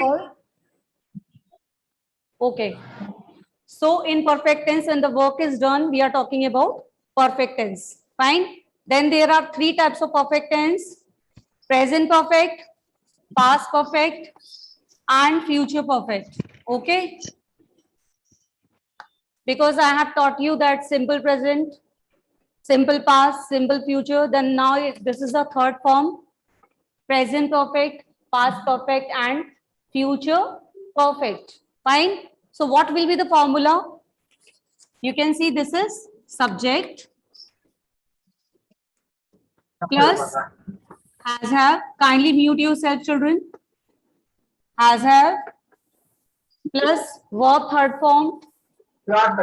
Or okay. So in perfect tense, when the work is done, we are talking about perfect tense. Fine. Then there are three types of perfect tense: present perfect, past perfect, and future perfect. Okay. Because I have taught you that simple present, simple past, simple future. Then now this is the third form: present perfect, past perfect, and future perfect. Fine. So what will be the formula? You can see this is subject plus has have. Kindly mute yourself, children. Has have plus verb third form plus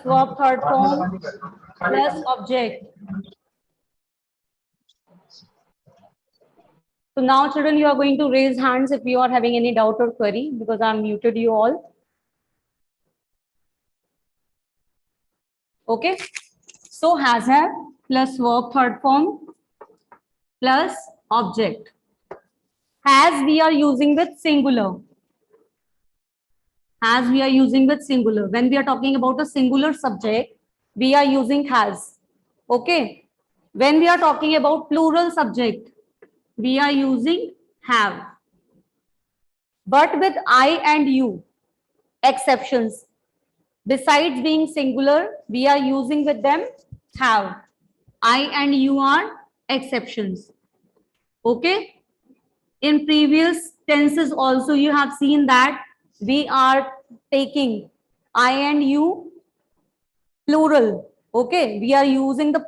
verb third form plus object. So now, children, you are going to raise hands if you are having any doubt or query, because I am muted you all. Okay. So has have plus verb third form plus object. Has we are using with singular. Has we are using with singular. When we are talking about a singular subject, we are using has. Okay. When we are talking about plural subject, we are using have. But with I and you, exceptions. Besides being singular, we are using with them have. I and you are exceptions. Okay. In previous tenses also you have seen that we are taking I and you plural. Okay. We are using the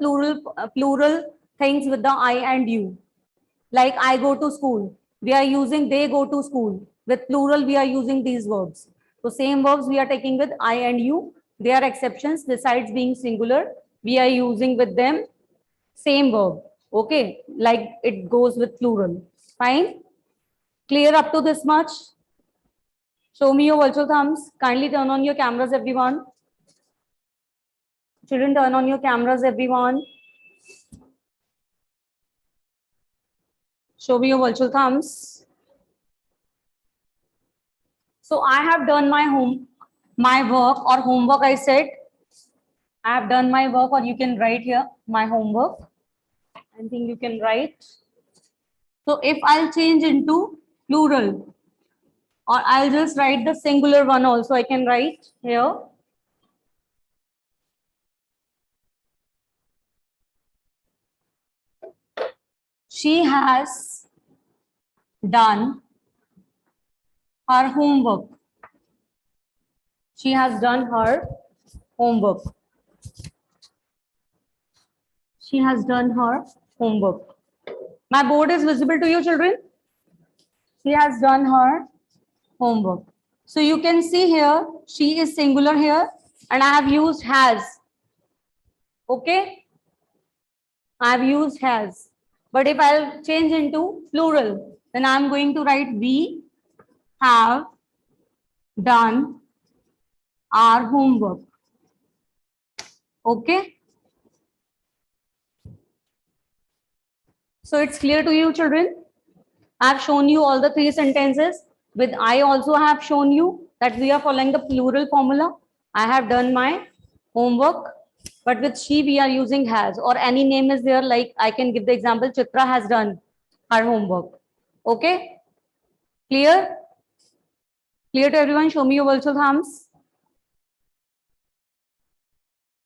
plural things with the I and you. Like I go to school. We are using they go to school. With plural, we are using these verbs. So same verbs we are taking with I and you. They are exceptions. Besides being singular, we are using with them same verb. Okay. Like it goes with plural. Fine. Clear up to this much? Show me your virtual thumbs. Kindly turn on your cameras, everyone. Children, turn on your cameras, everyone. Show me your virtual thumbs. So I have done my work or homework. I said I have done my work, or you can write here my homework. I think you can write. So if I'll change into plural, or I'll just write the singular one also, I can write here. She has done her homework. She has done her homework. She has done her homework. My board is visible to you, children? She has done her homework. So you can see here, she is singular here, and I have used has. Okay? I have used has. But if I'll change into plural, then I'm going to write we have done our homework. Okay? So it's clear to you, children? I have shown you all the three sentences. With I also have shown you that we are following the plural formula. I have done my homework. But with she, we are using has, or any name is there. Like I can give the example, Chitra has done her homework. Okay? Clear? Clear to everyone? Show me your virtual thumbs.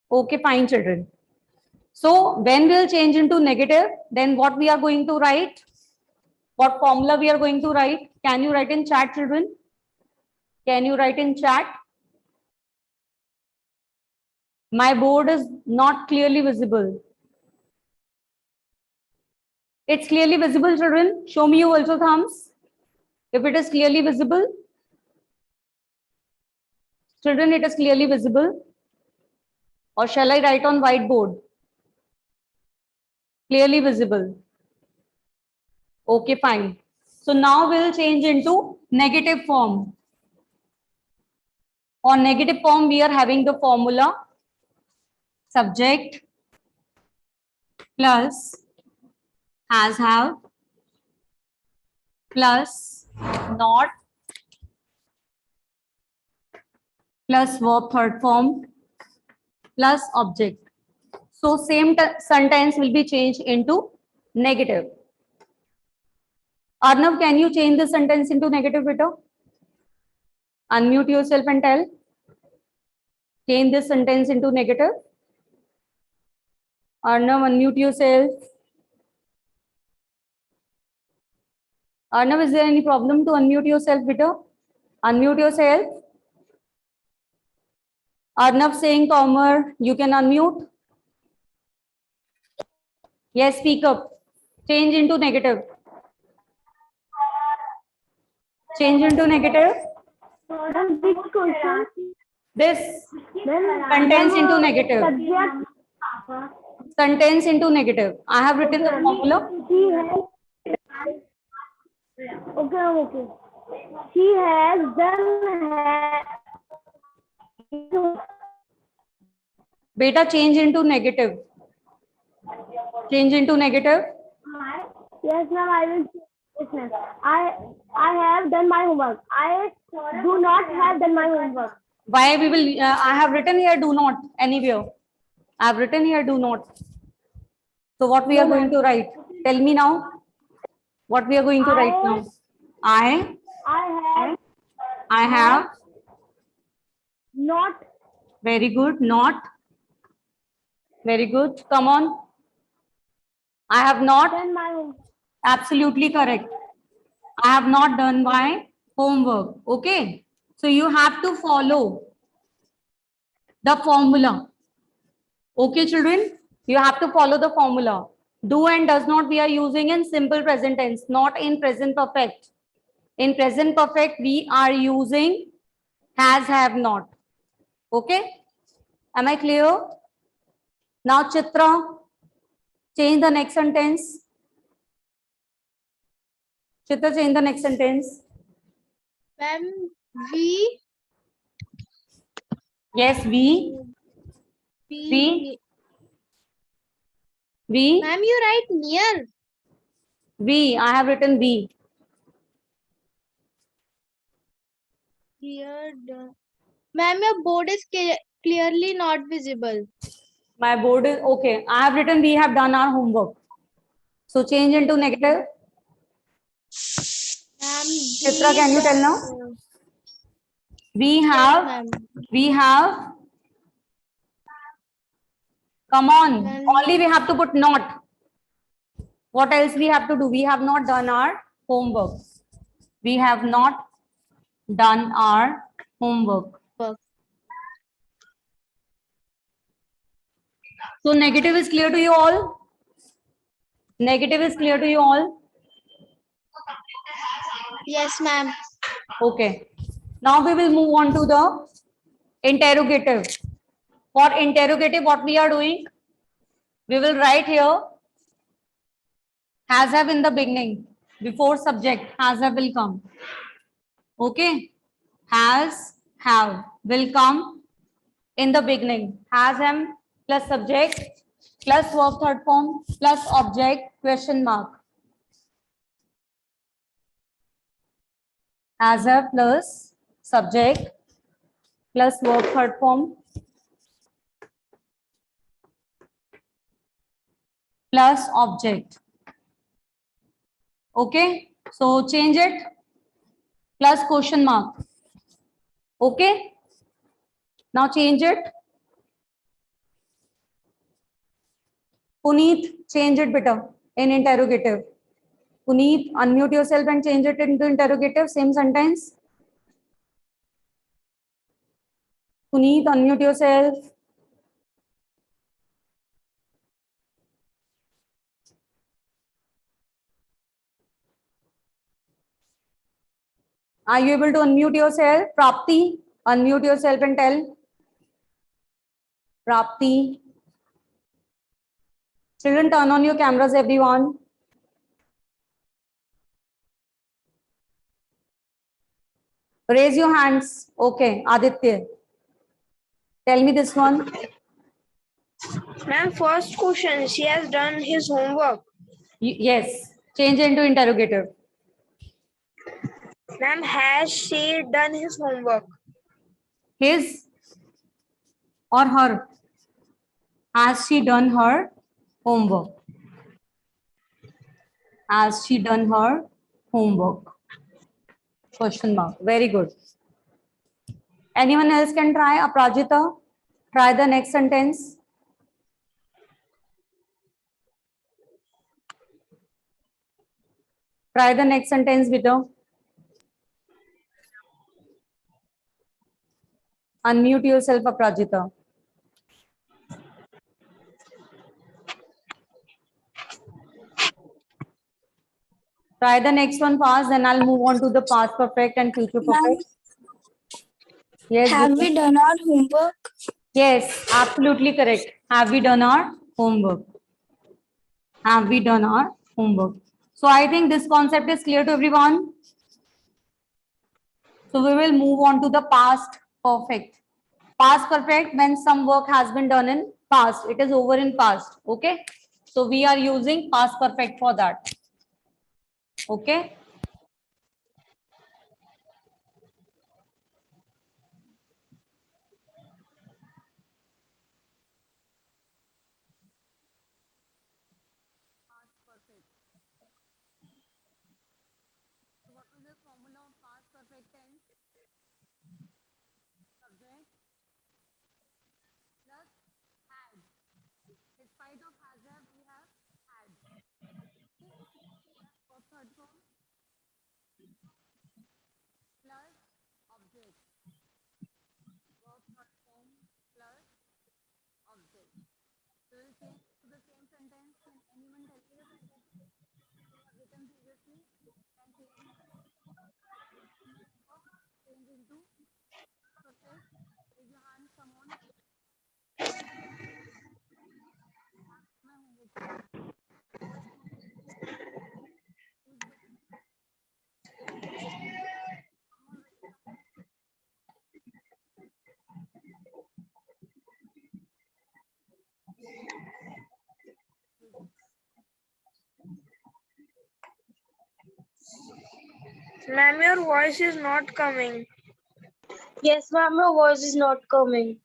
Okay, fine, children. So when we'll change into negative, then what we are going to write? What formula we are going to write? Can you write in chat, children? Can you write in chat? My board is not clearly visible. It's clearly visible, children. Show me your virtual thumbs. If it is clearly visible. Children, it is clearly visible. Or shall I write on whiteboard? Clearly visible. Okay, fine. So now we'll change into negative form. On negative form, we are having the formula subject plus has have plus not plus verb third form plus object. So same sentence will be changed into negative. Arnav, can you change the sentence into negative, beta? Unmute yourself and tell. Change this sentence into negative. Arnav, unmute yourself. Arnav, is there any problem to unmute yourself, beta? Unmute yourself. Arnav saying Tomer, you can unmute. Yes, speak up. Change into negative. Change into negative. This sentence into negative. Sentence into negative. I have written the formula. Okay. She has done. Beta, change into negative. Change into negative. Yes, ma'am. I will. Yes, ma'am. I have done my homework. I do not have done my homework. Why we will? I have written here do not anywhere. I have written here do not. So what we are going to write? Tell me now. What we are going to write now? I have not. Very good. Not. Very good. Come on. I have not. Done my homework. Absolutely correct. I have not done my homework. Okay. So you have to follow the formula. Okay, children. You have to follow the formula. Do and does not we are using in simple present tense, not in present perfect. In present perfect, we are using has, have, not. Okay. Am I clear? Now, Chitra, change the next sentence. Chitra, change the next sentence. Ma'am, we. Yes, we. Ma'am, you write near. We. I have written we. Here. Ma'am, your board is clearly not visible. My board is okay. I have written we have done our homework. So change into negative. Chitra, can you tell now? We have. Come on. Only we have to put not. What else we have to do? We have not done our homework. We have not done our homework. So negative is clear to you all? Negative is clear to you all? Yes, ma'am. Okay. Now we will move on to the interrogative. For interrogative, what we are doing? We will write here has, have in the beginning. Before subject, has, have will come. Okay. Has, have will come in the beginning. Has, have plus subject plus verb third form plus object question mark. Has, have plus subject plus verb third form plus object. Okay. So change it plus question mark. Okay. Now change it. Puneet, change it better in interrogative. Puneet, unmute yourself and change it into interrogative. Same sentence. Puneet, unmute yourself. Are you able to unmute yourself? Prapti, unmute yourself and tell. Prapti. Children, turn on your cameras, everyone. Raise your hands. Okay, Aditya. Tell me this one. Ma'am, first question. She has done his homework. Yes. Change into interrogative. Ma'am, has she done his homework? His or her? Has she done her homework? Has she done her homework? Question mark. Very good. Anyone else can try? Aprajita, try the next sentence. Try the next sentence, Vito. Unmute yourself, Aprajita. Try the next one fast, then I'll move on to the past perfect and future perfect. Yes, Have Vito. we done our homework? Yes, absolutely correct. Have we done our homework? Have we done our homework? So I think this concept is clear to everyone. So we will move on to the past perfect. Past perfect, when some work has been done in past, it is over in past. Okay. So we are using past perfect for that. Okay. What is the formula of past perfect tense? Subject plus had. In spite of has have, we have had. Okay. For third form plus object. Verb third form plus object. So we'll change to the same sentence. Can anyone tell me the sentence we have written previously? Can change into perfect. Raise your hand, someone. My homework. Ma'am, your voice is not coming. Yes, ma'am, your voice is not coming.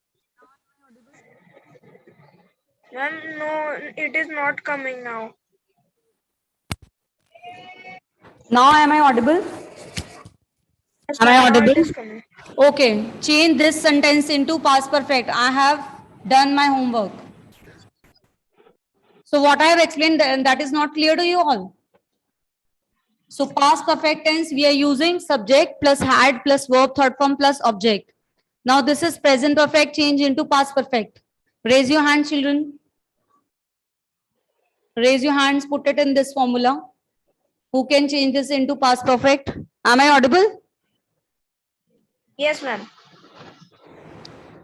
Ma'am, no, it is not coming now. Now am I audible? Yes, Am I ma'am, now it audible? is coming. Okay. Change this sentence into past perfect. I have done my homework. So what I have explained, that is not clear to you all. So past perfect tense, we are using subject plus had plus verb third form plus object. Now this is present perfect change into past perfect. Raise your hand, children. Raise your hands, put it in this formula. Who can change this into past perfect? Am I audible? Yes, ma'am.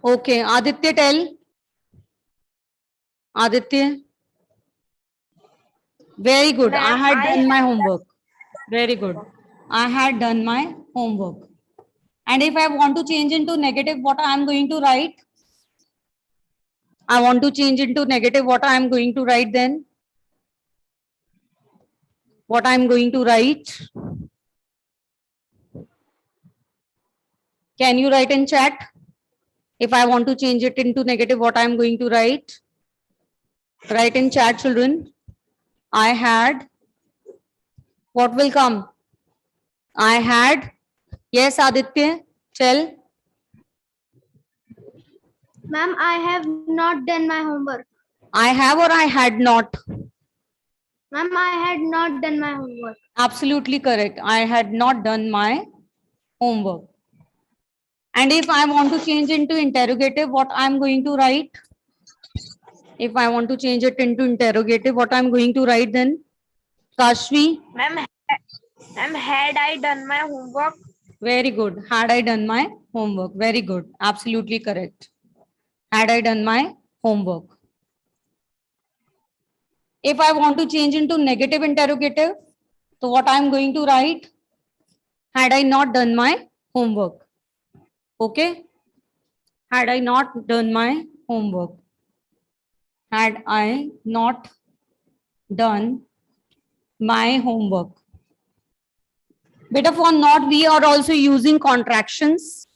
Okay. Aditya, tell. Aditya. Very good. I Ma'am, had done my homework. Very good. I had done my homework. And if I want to change into negative, what I am going to write? I want to change into negative, what I am going to write then? What I am going to write? Can you write in chat? If I want to change it into negative, what I am going to write? Write in chat, children. I had. What will come? I had. Yes, Aditya. Tell. Ma'am, I have not done my homework. I have or I had not. Ma'am, I had not done my homework. Absolutely correct. I had not done my homework. And if I want to change into interrogative, what I'm going to write? If I want to change it into interrogative, what I'm going to write then? Kashvi, Ma'am, had I done my homework? very good. Had I done my homework? Very good. Absolutely correct. Had I done my homework? If I want to change into negative interrogative, so what I'm going to write? Had I not done my homework? Okay. Had I not done my homework? Had I not done my homework? Beta, for not, we are also using contractions.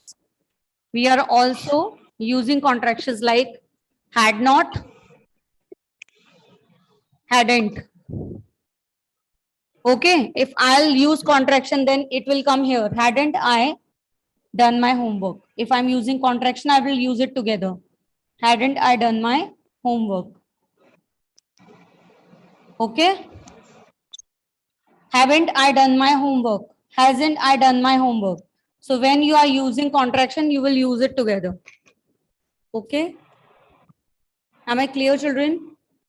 We are also using contractions like had not, hadn't. Okay, if I'll use contraction, then it will come here. Hadn't I done my homework? If I'm using contraction, I will use it together. Hadn't I done my homework? Okay. Haven't I done my homework? Hasn't I done my homework? So when you are using contraction, you will use it together. Okay. Am I clear, children?